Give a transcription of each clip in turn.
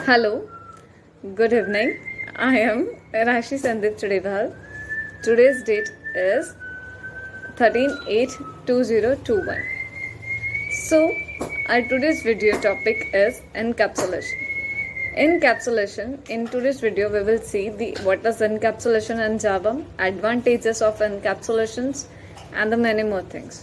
Hello, good evening. I am Rashi Sandip Chudewal. Today's date is 13/8/2021. So, our today's video topic is encapsulation. Encapsulation. In today's video, we will see the what is encapsulation in Java, advantages of encapsulations, and the many more things.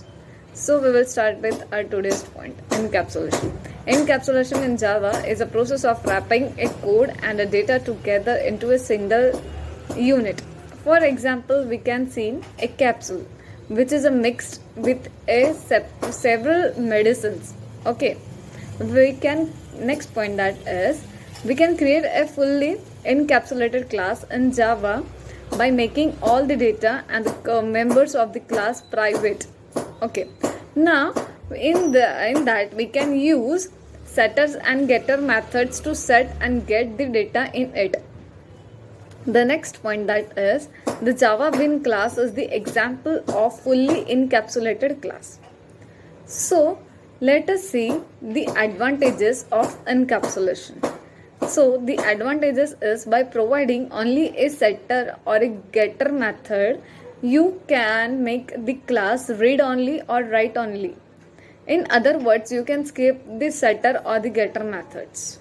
So we will start with our today's point, encapsulation. Encapsulation in Java is a process of wrapping a code and a data together into a single unit. For example, we can see a capsule, which is a mixed with a several medicines. Okay, we can next point that is we can create a fully encapsulated class in Java by making all the data and the members of the class private. Okay, now in that we can use setters and getter methods to set and get the data in it. The next point that is the Java Bean class is the example of fully encapsulated class. So let us see the advantages of encapsulation. So the advantages is by providing only a setter or a getter method, you can make the class read only or write only. In other words, you can skip the setter or the getter methods.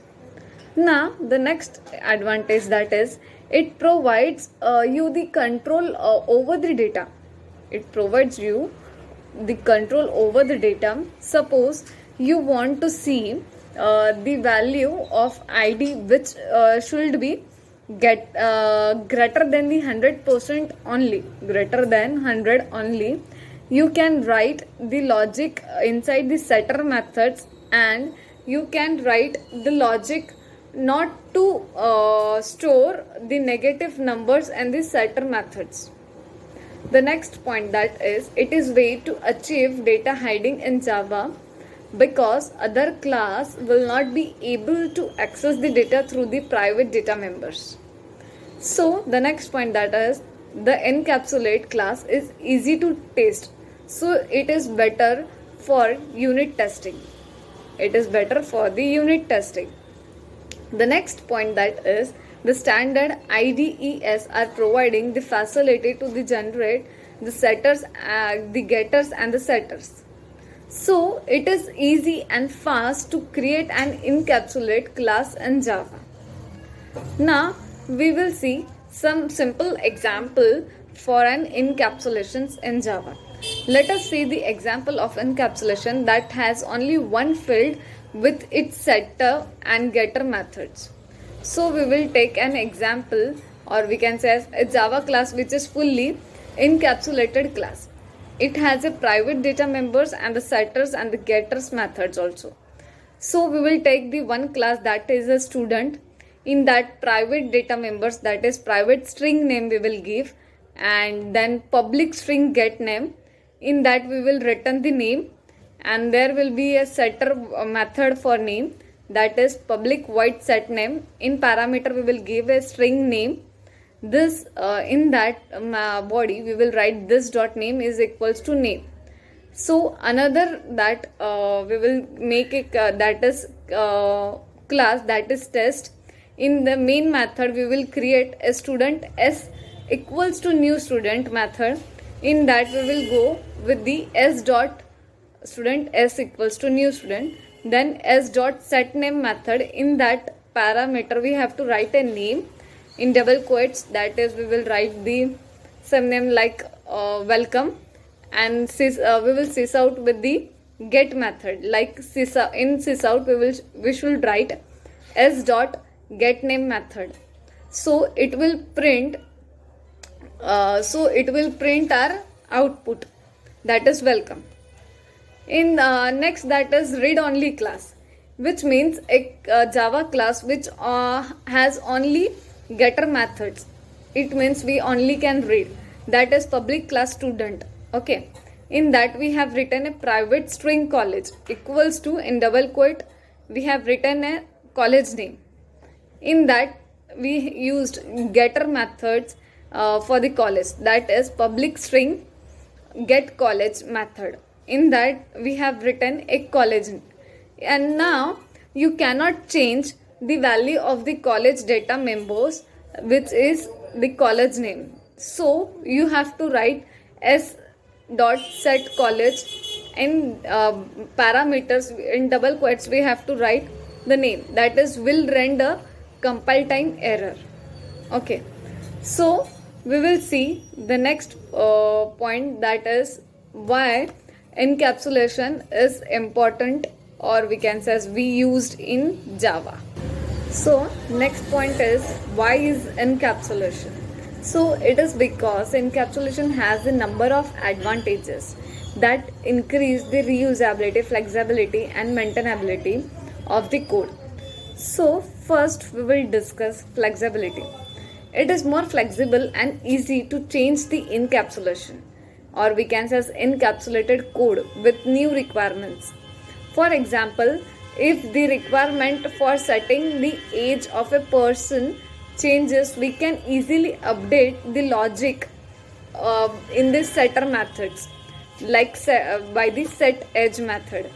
Now the next advantage that is it provides you the control over the data. It provides you the control over the data. Suppose you want to see the value of id which should be greater than the 100% only, greater than 100 only, you can write the logic inside the setter methods, and you can write the logic not to store the negative numbers and the setter methods. The next point that is it is way to achieve data hiding in Java, because other class will not be able to access the data through the private data members. So the next point that is the encapsulate class is easy to test, so it is better for unit testing. It is better for the unit testing. The next point that is the standard IDEs are providing the facility to the generate the setters, the getters and the setters. So it is easy and fast to create an encapsulate class in Java. Now we will see some simple example for an encapsulations in Java. Let us see the example of encapsulation that has only one field with its setter and getter methods. So we will take an example, or we can say a Java class which is fully encapsulated class. It has a private data members and the setters and the getters methods also. So we will take the one class that is a student. In that private data members, that is private string name we will give, and then public string get name. In that we will return the name, and there will be a setter method for name, that is public void set name. In parameter we will give a string name. This in that body we will write this dot name is equals to name. So another that we will make a that is class that is test. In the main method we will create a student s equals to new student method. In that we will go with the s dot student s equals to new student, then s dot set name method. In that parameter we have to write a name in double quotes, that is we will write the some name like welcome, and we will sys out with the get method like sys. In sys out we should write s dot get name method. So it will print our output, that is welcome. In next that is read only class, which means a Java class which has only getter methods. It means we only can read, that is public class student. Okay, in that we have written a private string college equals to, in double quote we have written a college name. In that we used getter methods for the college, that is public string get college method. In that we have written a college, and now you cannot change the value of the college data members, which is the college name. So you have to write s dot set college in parameters, in double quotes we have to write the name, that is will render compile time error. Okay, so we will see the next point, that is why encapsulation is important, or we can say as we used in Java. So next point is, why is encapsulation? So it is because encapsulation has a number of advantages that increase the reusability, flexibility and maintainability of the code. So first we will discuss flexibility. It is more flexible and easy to change the encapsulation, or we can say as encapsulated code with new requirements. For example, if the requirement for setting the age of a person changes, we can easily update the logic in the setter methods, like by the set age method.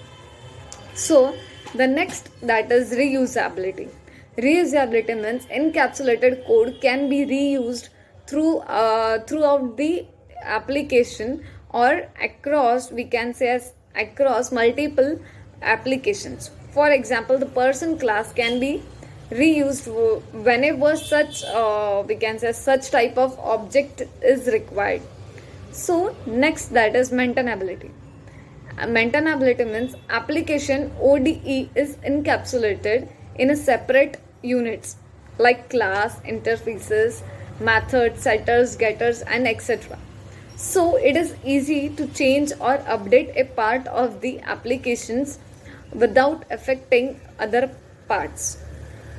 So the next, that is reusability. Reusability means encapsulated code can be reused throughout the application, or across, we can say as across multiple applications. For example, the person class can be reused whenever such we can say such type of object is required. So next, that is maintainability. Maintainability means application ODE is encapsulated in a separate units like class, interfaces, methods, setters, getters and etc. So it is easy to change or update a part of the applications without affecting other parts,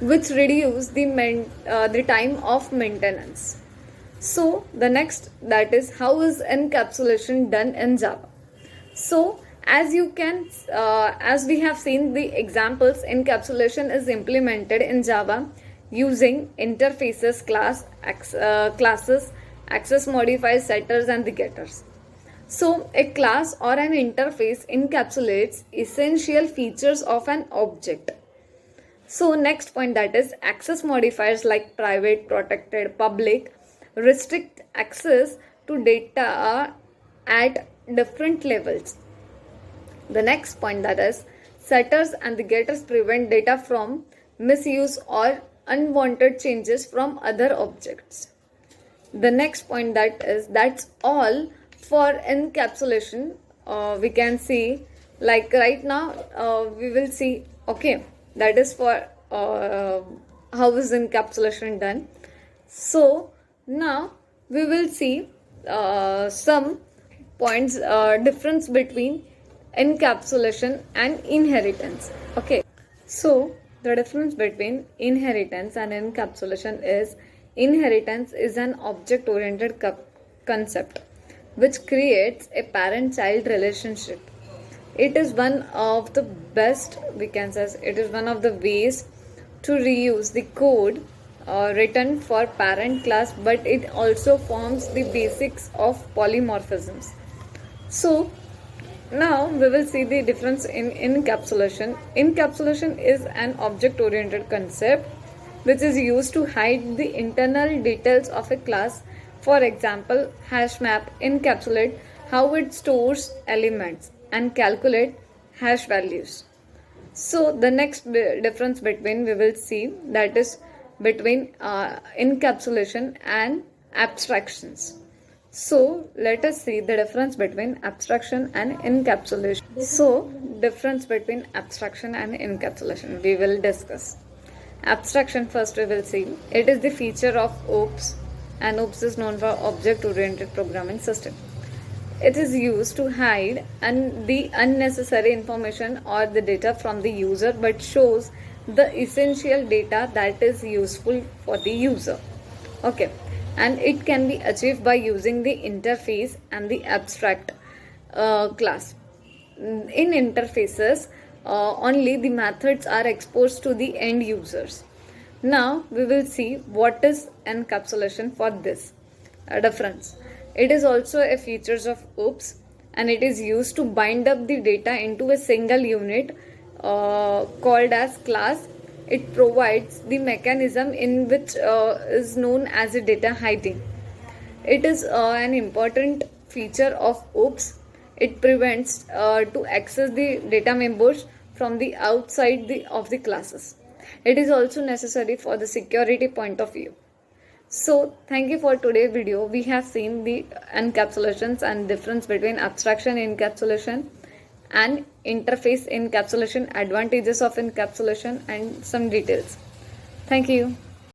which reduce the time of maintenance. So the next, that is how is encapsulation done in Java. So as we have seen the examples, encapsulation is implemented in Java using interfaces, classes, access modifiers, setters and the getters. So a class or an interface encapsulates essential features of an object. So next point, that is access modifiers like private, protected, public restrict access to data at different levels. The next point, that is setters and the getters prevent data from misuse or unwanted changes from other objects. The next point, that's all for encapsulation. We can see, like right now we will see, okay, that is for how is encapsulation done. So now we will see some points, difference between encapsulation and inheritance. Okay, so the difference between inheritance and encapsulation is, inheritance is an object oriented concept which creates a parent child relationship. It is one of the best, we can say it is one of the ways to reuse the code written for parent class, but it also forms the basics of polymorphisms. So now we will see the difference in encapsulation. Encapsulation is an object oriented concept which is used to hide the internal details of a class. For example, hash map encapsulate how it stores elements and calculate hash values. So the next difference between we will see, that is between encapsulation and abstractions. So let us see the difference between abstraction and encapsulation. So difference between abstraction and encapsulation we will discuss. Abstraction first we will see. It is the feature of OOPS, and OOPS is known for Object Oriented Programming System. It is used to hide the unnecessary information or the data from the user, but shows the essential data that is useful for the user. Okay, and it can be achieved by using the interface and the abstract class. In interfaces, only the methods are exposed to the end users. Now we will see what is encapsulation for this difference. It is also a feature of OOPS, and it is used to bind up the data into a single unit called as class It provides the mechanism in which is known as a data hiding. It is an important feature of OOPS. It prevents to access the data members from the outside of the classes. It is also necessary for the security point of view. So thank you for today's video. We have seen the encapsulations and difference between abstraction encapsulation and interface encapsulation, advantages of encapsulation and some details. Thank you.